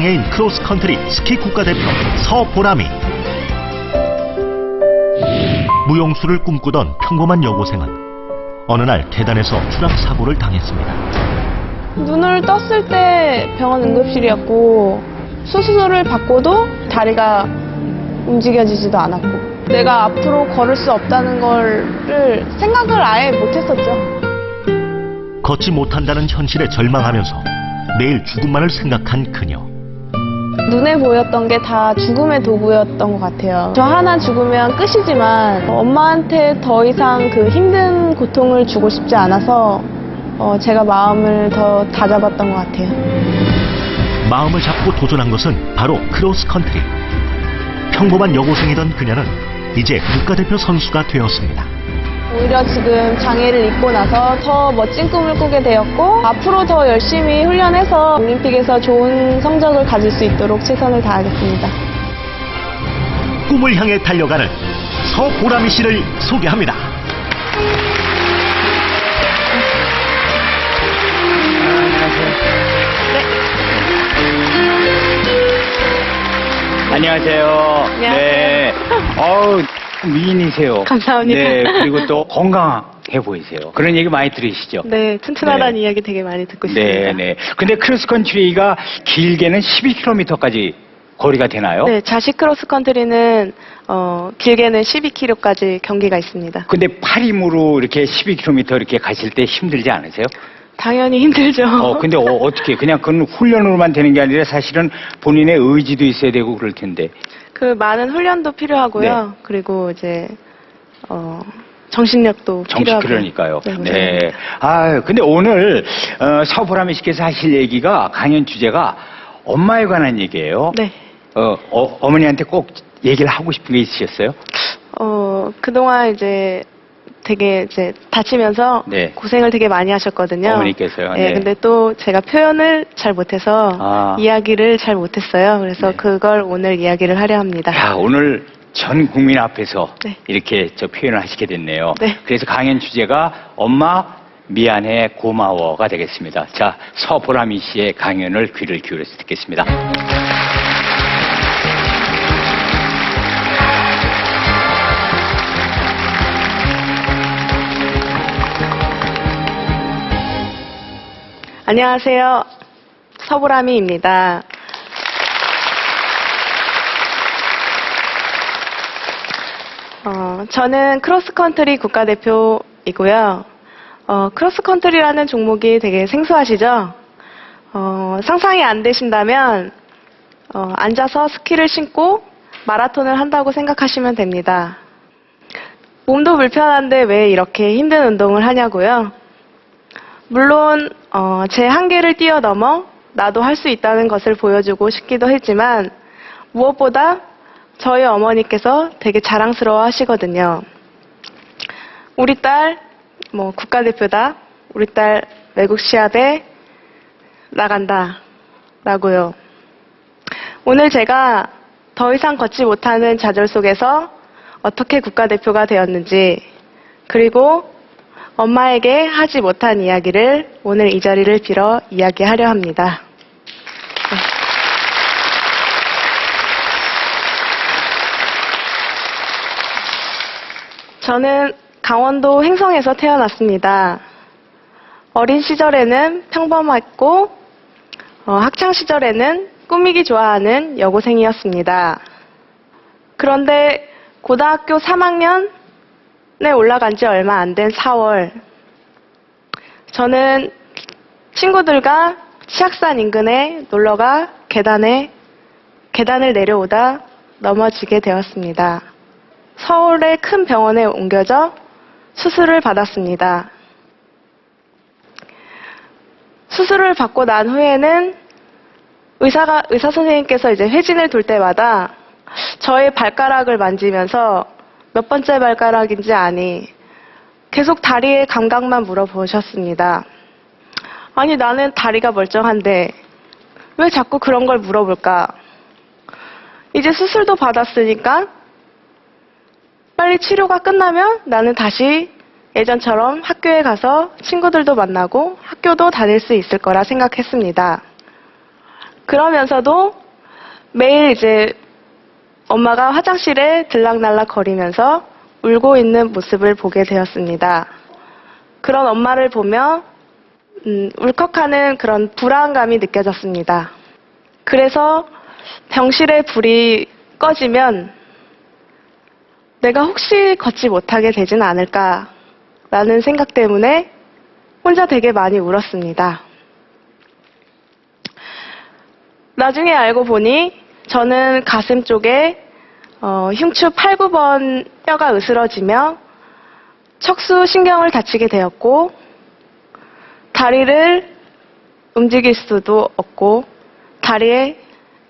장애인 크로스컨트리 스키 국가대표 서보람이. 무용수를 꿈꾸던 평범한 여고생은 어느 날 계단에서 추락사고를 당했습니다. 눈을 떴을 때 병원 응급실이었고 수술을 받고도 다리가 움직여지지도 않았고 내가 앞으로 걸을 수 없다는 거를 생각을 아예 못했었죠. 걷지 못한다는 현실에 절망하면서 매일 죽음만을 생각한 그녀. 눈에 보였던 게 다 죽음의 도구였던 것 같아요. 저 하나 죽으면 끝이지만 엄마한테 더 이상 그 힘든 고통을 주고 싶지 않아서 제가 마음을 더 다잡았던 것 같아요. 마음을 잡고 도전한 것은 바로 크로스컨트리. 평범한 여고생이던 그녀는 이제 국가대표 선수가 되었습니다. 오히려 지금 장애를 입고 나서 더 멋진 꿈을 꾸게 되었고 앞으로 더 열심히 훈련해서 올림픽에서 좋은 성적을 가질 수 있도록 최선을 다하겠습니다. 꿈을 향해 달려가는 서보람이 씨를 소개합니다. 안녕하세요. 안녕하세요. 네. 미인이세요. 감사합니다. 네. 그리고 또 건강해 보이세요. 그런 얘기 많이 들으시죠? 네, 튼튼하다는 네. 이야기 되게 많이 듣고 있습니다. 네, 네. 근데 크로스컨트리가 길게는 12km까지 거리가 되나요? 네, 자식 크로스컨트리는 길게는 12km까지 경기가 있습니다. 근데 팔 힘으로 이렇게 12km 이렇게 가실 때 힘들지 않으세요? 당연히 힘들죠. 근데 어떻게 그냥 그건 훈련으로만 되는 게 아니라 사실은 본인의 의지도 있어야 되고 그럴 텐데. 그 많은 훈련도 필요하고요. 네. 그리고 이제 정신력도 정식 필요하고. 그러니까요. 네, 네. 근데 오늘 서보람이 씨께서 하실 얘기가 강연 주제가 엄마에 관한 얘기예요. 네. 어머니한테 꼭 얘기를 하고 싶은 게 있으셨어요? 그동안 이제 되게 이제 다치면서 네. 고생을 되게 많이 하셨거든요. 어머니께서요? 네, 네. 근데 또 제가 표현을 잘 못해서 이야기를 잘 못했어요. 그래서 네. 그걸 오늘 이야기를 하려 합니다. 야, 오늘 전 국민 앞에서 네. 이렇게 표현을 하시게 됐네요. 네. 그래서 강연 주제가 엄마 미안해 고마워가 되겠습니다. 자, 서보람이 씨의 강연을 귀를 기울여서 듣겠습니다. 안녕하세요. 서보람이입니다. 저는 크로스컨트리 국가대표이고요. 크로스컨트리라는 종목이 되게 생소하시죠? 상상이 안 되신다면 앉아서 스키를 신고 마라톤을 한다고 생각하시면 됩니다. 몸도 불편한데 왜 이렇게 힘든 운동을 하냐고요? 물론 제 한계를 뛰어넘어 나도 할 수 있다는 것을 보여주고 싶기도 했지만 무엇보다 저희 어머니께서 되게 자랑스러워 하시거든요. 우리 딸 국가대표다. 우리 딸 외국 시합에 나간다. 라고요. 오늘 제가 더 이상 걷지 못하는 좌절 속에서 어떻게 국가대표가 되었는지 그리고 엄마에게 하지 못한 이야기를 오늘 이 자리를 빌어 이야기하려 합니다. 네. 저는 강원도 횡성에서 태어났습니다. 어린 시절에는 평범했고 학창 시절에는 꾸미기 좋아하는 여고생이었습니다. 그런데 고등학교 3학년에 올라간 지 얼마 안 된 4월 저는 친구들과 치악산 인근에 놀러가 계단을 내려오다 넘어지게 되었습니다. 서울의 큰 병원에 옮겨져 수술을 받았습니다. 수술을 받고 난 후에는 의사 선생님께서 이제 회진을 돌 때마다 저의 발가락을 만지면서 몇 번째 발가락인지 아니 계속 다리의 감각만 물어보셨습니다. 아니 나는 다리가 멀쩡한데 왜 자꾸 그런 걸 물어볼까? 이제 수술도 받았으니까 빨리 치료가 끝나면 나는 다시 예전처럼 학교에 가서 친구들도 만나고 학교도 다닐 수 있을 거라 생각했습니다. 그러면서도 매일 이제 엄마가 화장실에 들락날락 거리면서 울고 있는 모습을 보게 되었습니다. 그런 엄마를 보며 울컥하는 그런 불안감이 느껴졌습니다. 그래서 병실에 불이 꺼지면 내가 혹시 걷지 못하게 되진 않을까라는 생각 때문에 혼자 되게 많이 울었습니다. 나중에 알고 보니 저는 가슴 쪽에 흉추 8, 9번 뼈가 으스러지며 척수 신경을 다치게 되었고 다리를 움직일 수도 없고 다리에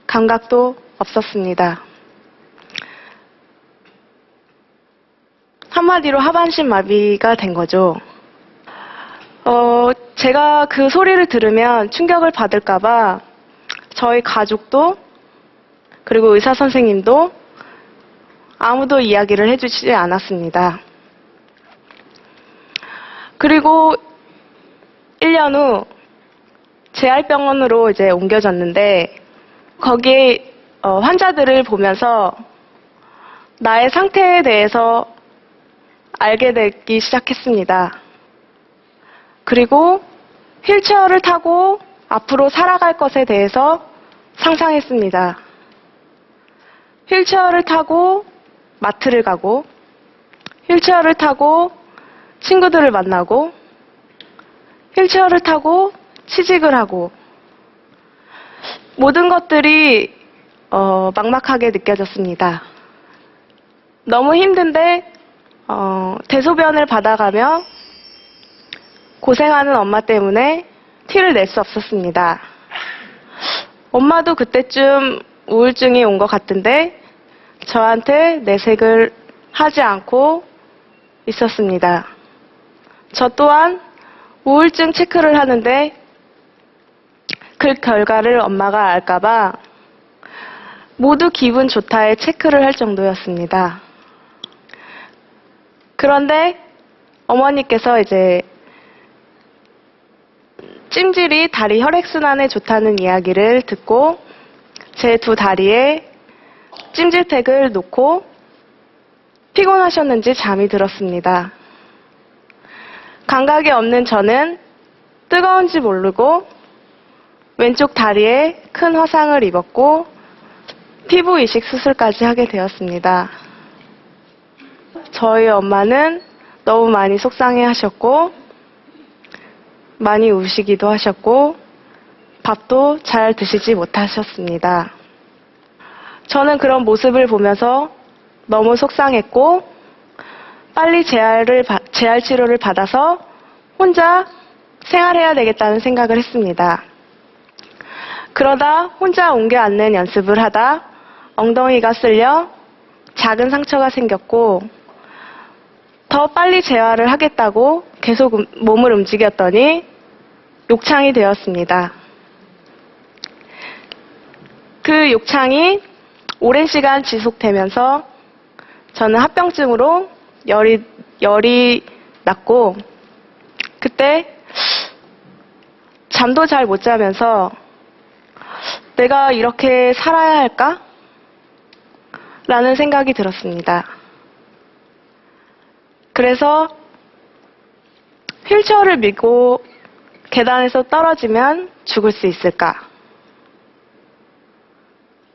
감각도 없었습니다. 한마디로 하반신 마비가 된 거죠. 제가 그 소리를 들으면 충격을 받을까봐 저희 가족도 그리고 의사 선생님도 아무도 이야기를 해주지 않았습니다. 그리고 1년 후 재활병원으로 이제 옮겨졌는데 거기에 환자들을 보면서 나의 상태에 대해서 알게 되기 시작했습니다. 그리고 휠체어를 타고 앞으로 살아갈 것에 대해서 상상했습니다. 휠체어를 타고 마트를 가고 휠체어를 타고 친구들을 만나고 휠체어를 타고 취직을 하고 모든 것들이 막막하게 느껴졌습니다. 너무 힘든데 대소변을 받아가며 고생하는 엄마 때문에 티를 낼 수 없었습니다. 엄마도 그때쯤 우울증이 온 것 같은데 저한테 내색을 하지 않고 있었습니다. 저 또한 우울증 체크를 하는데 그 결과를 엄마가 알까봐 모두 기분 좋다에 체크를 할 정도였습니다. 그런데 어머니께서 이제 찜질이 다리 혈액순환에 좋다는 이야기를 듣고 제 두 다리에 찜질팩을 놓고 피곤하셨는지 잠이 들었습니다. 감각이 없는 저는 뜨거운지 모르고 왼쪽 다리에 큰 화상을 입었고 피부 이식 수술까지 하게 되었습니다. 저희 엄마는 너무 많이 속상해 하셨고 많이 우시기도 하셨고 밥도 잘 드시지 못하셨습니다. 저는 그런 모습을 보면서 너무 속상했고 빨리 재활 치료를 받아서 혼자 생활해야 되겠다는 생각을 했습니다. 그러다 혼자 옮겨 앉는 연습을 하다 엉덩이가 쓸려 작은 상처가 생겼고 더 빨리 재활을 하겠다고 계속 몸을 움직였더니 욕창이 되었습니다. 그 욕창이 오랜 시간 지속되면서 저는 합병증으로 열이 났고 그때 잠도 잘 못 자면서 내가 이렇게 살아야 할까? 라는 생각이 들었습니다. 그래서 휠체어를 밀고 계단에서 떨어지면 죽을 수 있을까?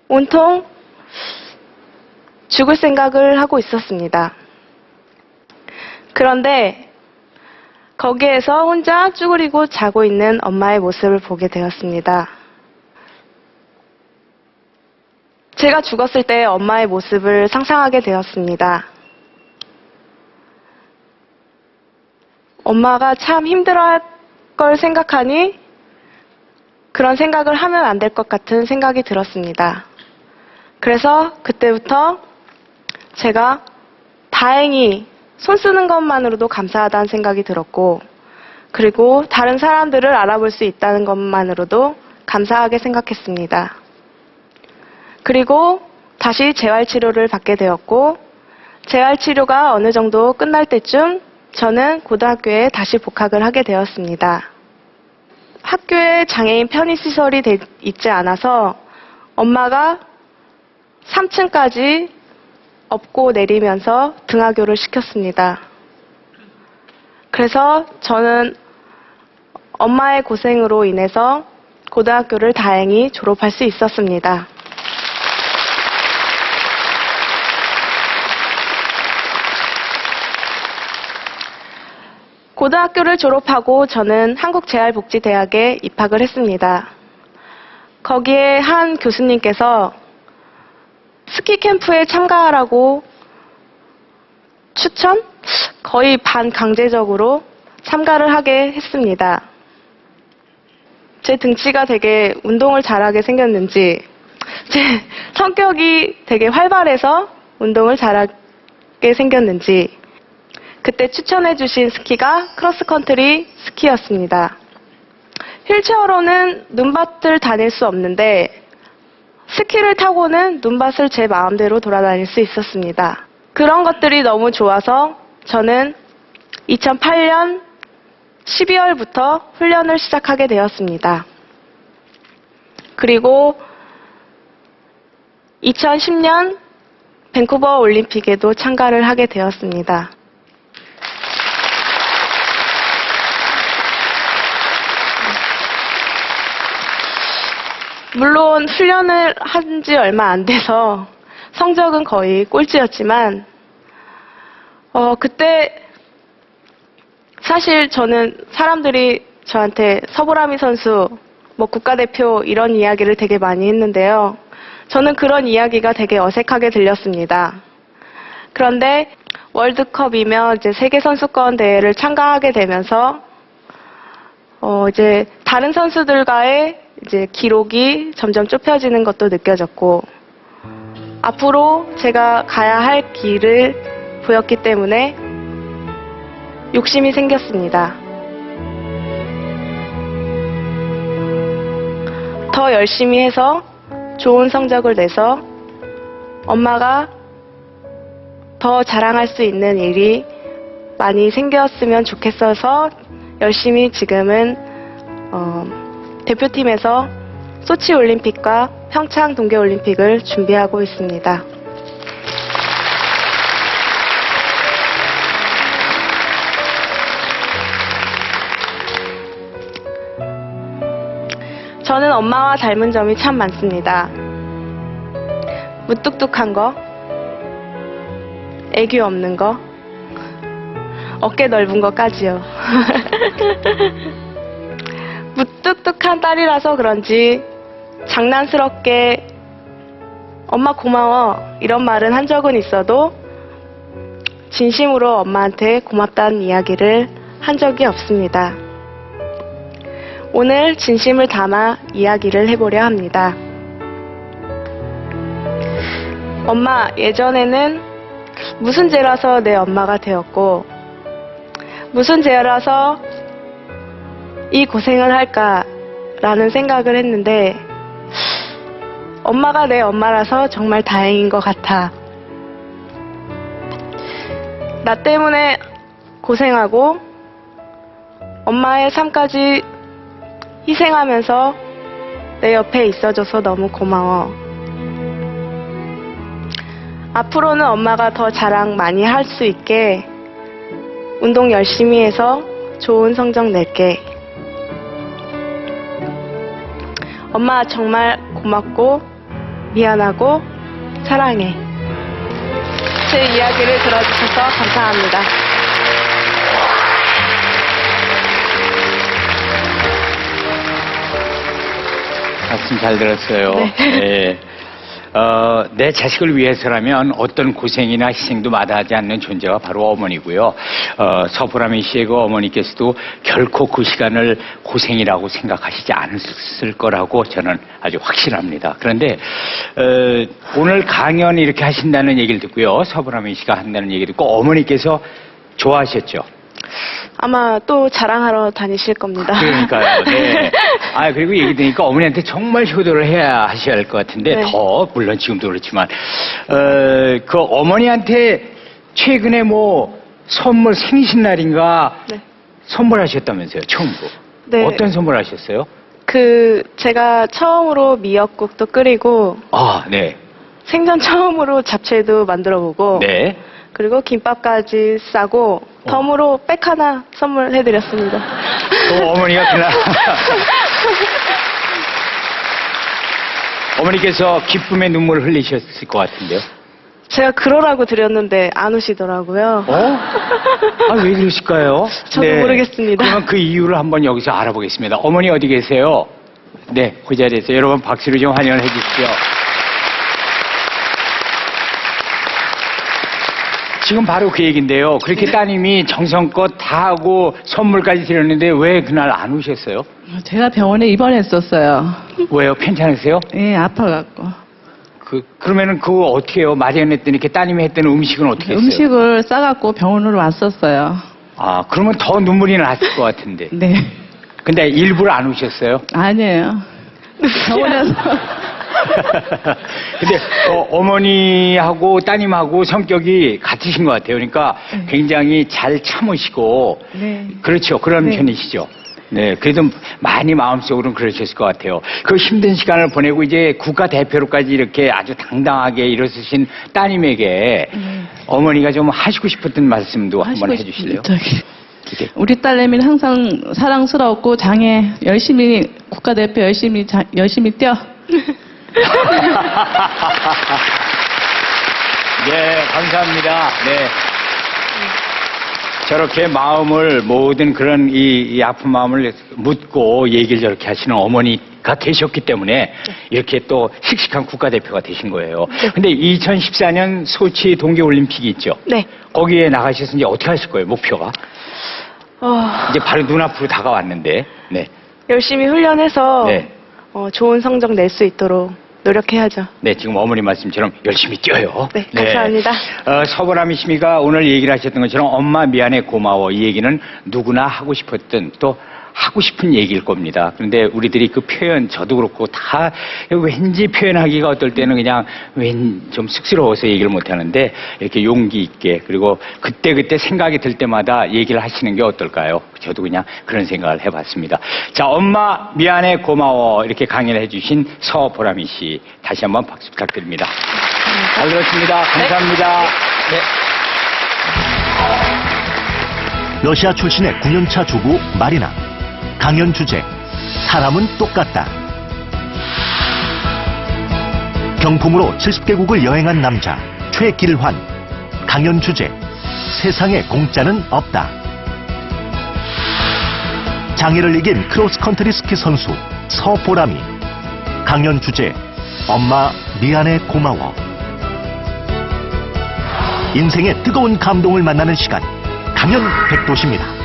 온통 죽을 생각을 하고 있었습니다. 그런데 거기에서 혼자 쭈그리고 자고 있는 엄마의 모습을 보게 되었습니다. 제가 죽었을 때 엄마의 모습을 상상하게 되었습니다. 엄마가 참 힘들어할 걸 생각하니 그런 생각을 하면 안 될 것 같은 생각이 들었습니다. 그래서 그때부터 제가 다행히 손 쓰는 것만으로도 감사하다는 생각이 들었고 그리고 다른 사람들을 알아볼 수 있다는 것만으로도 감사하게 생각했습니다. 그리고 다시 재활치료를 받게 되었고 재활치료가 어느 정도 끝날 때쯤 저는 고등학교에 다시 복학을 하게 되었습니다. 학교에 장애인 편의시설이 있지 않아서 엄마가 3층까지 업고 내리면서 등하교를 시켰습니다. 그래서 저는 엄마의 고생으로 인해서 고등학교를 다행히 졸업할 수 있었습니다. 고등학교를 졸업하고 저는 한국재활복지대학에 입학을 했습니다. 거기에 한 교수님께서 스키 캠프에 참가하라고 추천? 거의 반강제적으로 참가를 하게 했습니다. 제 등치가 되게 운동을 잘하게 생겼는지 제 성격이 되게 활발해서 운동을 잘하게 생겼는지 그때 추천해 주신 스키가 크로스컨트리 스키였습니다. 휠체어로는 눈밭을 다닐 수 없는데 스키를 타고는 눈밭을 제 마음대로 돌아다닐 수 있었습니다. 그런 것들이 너무 좋아서 저는 2008년 12월부터 훈련을 시작하게 되었습니다. 그리고 2010년 밴쿠버 올림픽에도 참가를 하게 되었습니다. 물론 훈련을 한 지 얼마 안 돼서 성적은 거의 꼴찌였지만 그때 사실 저는 사람들이 저한테 서보라미 선수, 국가대표 이런 이야기를 되게 많이 했는데요. 저는 그런 이야기가 되게 어색하게 들렸습니다. 그런데 월드컵이며 이제 세계선수권 대회를 참가하게 되면서 이제 다른 선수들과의 이제 기록이 점점 좁혀지는 것도 느껴졌고 앞으로 제가 가야 할 길을 보였기 때문에 욕심이 생겼습니다. 더 열심히 해서 좋은 성적을 내서 엄마가 더 자랑할 수 있는 일이 많이 생겼으면 좋겠어서 열심히 지금은 대표팀에서 소치 올림픽과 평창 동계 올림픽을 준비하고 있습니다. 저는 엄마와 닮은 점이 참 많습니다. 무뚝뚝한 거, 애교 없는 거, 어깨 넓은 거까지요. 무뚝뚝한 딸이라서 그런지 장난스럽게 엄마 고마워 이런 말은 한 적은 있어도 진심으로 엄마한테 고맙다는 이야기를 한 적이 없습니다. 오늘 진심을 담아 이야기를 해보려 합니다. 엄마, 예전에는 무슨 죄라서 내 엄마가 되었고 무슨 죄라서 이 고생을 할까라는 생각을 했는데 엄마가 내 엄마라서 정말 다행인 것 같아. 나 때문에 고생하고 엄마의 삶까지 희생하면서 내 옆에 있어줘서 너무 고마워. 앞으로는 엄마가 더 자랑 많이 할 수 있게 운동 열심히 해서 좋은 성적 낼게. 엄마 정말 고맙고 미안하고 사랑해. 제 이야기를 들어주셔서 감사합니다. 말씀 잘 들었어요. 네. 내 자식을 위해서라면 어떤 고생이나 희생도 마다하지 않는 존재가 바로 어머니고요. 서보라미 씨의 그 어머니께서도 결코 그 시간을 고생이라고 생각하시지 않았을 거라고 저는 아주 확신합니다. 그런데 오늘 강연 이렇게 하신다는 얘기를 듣고요. 서보라미 씨가 한다는 얘기를 듣고 어머니께서 좋아하셨죠? 아마 또 자랑하러 다니실 겁니다. 그러니까요. 네. 그리고 얘기 들으니까 어머니한테 정말 효도를 해야 하셔야 할 것 같은데, 네. 더, 물론 지금도 그렇지만, 그 어머니한테 최근에 뭐, 선물, 생신날인가, 네. 선물하셨다면서요, 처음으로. 네. 어떤 선물 하셨어요? 제가 처음으로 미역국도 끓이고, 아, 네. 생전 처음으로 잡채도 만들어보고, 네. 그리고 김밥까지 싸고, 덤으로 백 하나 선물해드렸습니다. 어머니가 그날 어머니께서 기쁨의 눈물을 흘리셨을 것 같은데요. 제가 그러라고 드렸는데 안 오시더라고요. 아, 왜 그러실까요? 저도 모르겠습니다. 그러면 그 이유를 한번 여기서 알아보겠습니다. 어머니 어디 계세요? 네, 그 자리에서 여러분 박수로 좀 환영을 해주십시오. 지금 바로 그 얘기인데요. 그렇게 따님이 정성껏 다 하고 선물까지 드렸는데 왜 그날 안 오셨어요? 제가 병원에 입원했었어요. 왜요? 괜찮으세요? 예, 아파갖고. 그러면은 그거 어떻게 해요? 마련했더니 이렇게 따님이 했던 음식은 어떻게 했어요? 음식을 싸갖고 병원으로 왔었어요. 아, 그러면 더 눈물이 났을 것 같은데. 네. 근데 일부러 안 오셨어요? 아니에요. 병원에서. 근데 어머니하고 따님하고 성격이 같으신 것 같아요. 그러니까 굉장히 잘 참으시고 네. 그렇죠. 그런 네. 편이시죠. 네, 그래도 많이 마음속으로는 그러셨을 것 같아요. 그 힘든 시간을 보내고 이제 국가대표로까지 이렇게 아주 당당하게 일어서신 따님에게 어머니가 좀 하시고 싶었던 말씀도 한번 해주실래요? 기대. 우리 딸내미는 항상 사랑스럽고 장애 열심히 국가대표 열심히 뛰어. 네, 감사합니다. 네. 저렇게 마음을 모든 그런 이 아픈 마음을 묻고 얘기를 저렇게 하시는 어머니가 계셨기 때문에 이렇게 또 씩씩한 국가대표가 되신 거예요. 근데 2014년 소치 동계올림픽이 있죠? 네. 거기에 나가셔서 이제 어떻게 하실 거예요, 목표가? 이제 바로 눈앞으로 다가왔는데, 네. 열심히 훈련해서 네. 좋은 성적 낼 수 있도록 노력해야죠. 네, 지금 어머니 말씀처럼 열심히 뛰어요. 네, 감사합니다. 서보람이 씨가 오늘 얘기를 하셨던 것처럼 엄마 미안해 고마워 이 얘기는 누구나 하고 싶었던 또 하고 싶은 얘기일 겁니다. 그런데 우리들이 그 표현 저도 그렇고 다 왠지 표현하기가 어떨 때는 그냥 좀 쑥스러워서 얘기를 못 하는데 이렇게 용기 있게 그리고 그때 생각이 들 때마다 얘기를 하시는 게 어떨까요? 저도 그냥 그런 생각을 해봤습니다. 자, 엄마 미안해 고마워 이렇게 강연을 해주신 서보람이 씨 다시 한번 박수 부탁드립니다. 잘 들었습니다. 감사합니다. 네. 러시아 출신의 9년차 주부 마리나. 강연 주제 사람은 똑같다. 경품으로 70개국을 여행한 남자 최길환. 강연 주제 세상에 공짜는 없다. 장애를 이긴 크로스컨트리 스키 선수 서보람이. 강연 주제 엄마 미안해 고마워. 인생의 뜨거운 감동을 만나는 시간 강연 백도시입니다.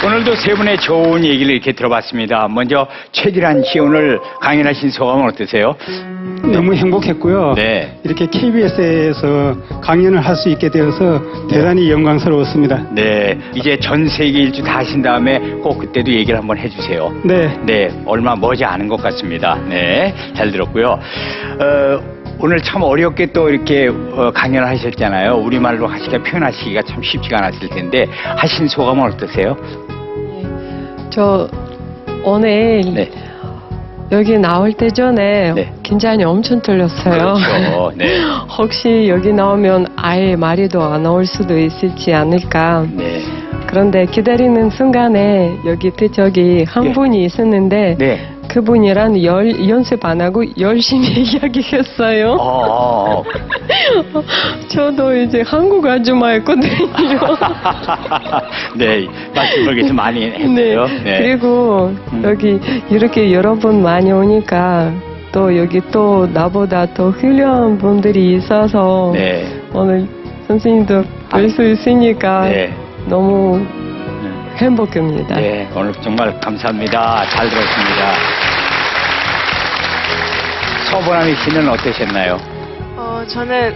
오늘도 세 분의 좋은 얘기를 이렇게 들어봤습니다. 먼저 최길환 씨 오늘 강연하신 소감은 어떠세요? 너무 행복했고요. 네. 이렇게 KBS에서 강연을 할 수 있게 되어서 대단히 영광스러웠습니다. 네. 이제 전 세계 일주 다 하신 다음에 꼭 그때도 얘기를 한번 해주세요. 네. 네. 얼마 머지 않은 것 같습니다. 네. 잘 들었고요. 오늘 참 어렵게 또 이렇게 강연을 하셨잖아요. 우리말로 하시기가 표현하시기가 참 쉽지가 않았을 텐데 하신 소감은 어떠세요? 저 오늘 네. 여기 나올 때 전에 네. 긴장이 엄청 떨렸어요. 그렇죠. 네. 혹시 여기 나오면 아예 말이 더 안 나올 수도 있을지 않을까. 네. 그런데 기다리는 순간에 여기 저기 한 네. 분이 있었는데 네. 그분이랑 연습 안 하고 열심히 이야기했어요. 저도 이제 한국 아줌마였거든요. 네, 말씀을 계속 많이 했어요. 네. 그리고 여기 이렇게 여러분 많이 오니까 또 여기 또 나보다 더 훌륭한 분들이 있어서 네. 오늘 선생님도 뵐 수 있으니까 네. 너무 행복합니다. 네, 오늘 정말 감사합니다. 잘 들었습니다. 서보람이 씨는 어떠셨나요? 저는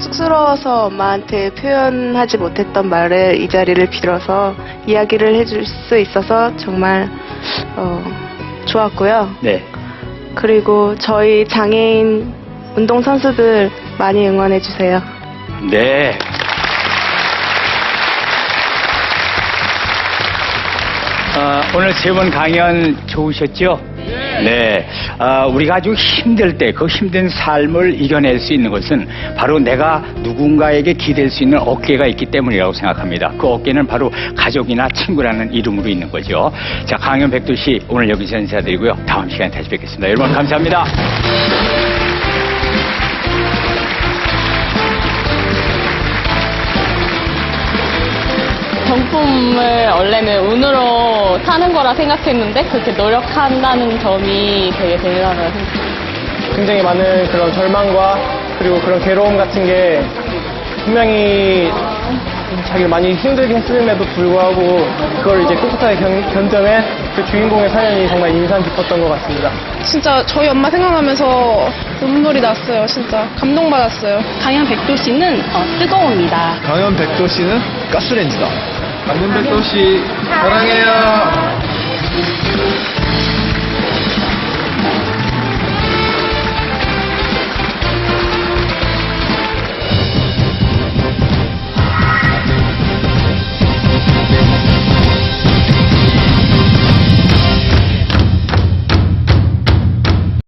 쑥스러워서 엄마한테 표현하지 못했던 말을 이 자리를 빌어서 이야기를 해줄 수 있어서 정말 좋았고요. 네. 그리고 저희 장애인 운동선수들 많이 응원해주세요. 네. 오늘 세 분 강연 좋으셨죠? 네. 우리가 아주 힘들 때 그 힘든 삶을 이겨낼 수 있는 것은 바로 내가 누군가에게 기댈 수 있는 어깨가 있기 때문이라고 생각합니다. 그 어깨는 바로 가족이나 친구라는 이름으로 있는 거죠. 자, 강연 백도시 오늘 여기서 인사드리고요. 다음 시간에 다시 뵙겠습니다. 여러분 감사합니다. 경품을 원래는 운으로 사는 거라 생각했는데 그렇게 노력한다는 점이 되게 대단하다고 생각해요. 굉장히 많은 그런 절망과 그리고 그런 괴로움 같은 게 분명히 자기를 많이 힘들게 했음에도 불구하고 그걸 이제 꿋꿋하게 견뎌낸 그 주인공의 사연이 정말 인상 깊었던 것 같습니다. 진짜 저희 엄마 생각하면서 눈물이 났어요. 진짜 감동받았어요. 강연 백도시는 뜨거웁니다. 강연 백도시는 가스레인지다. 강연 백도시 사랑해요.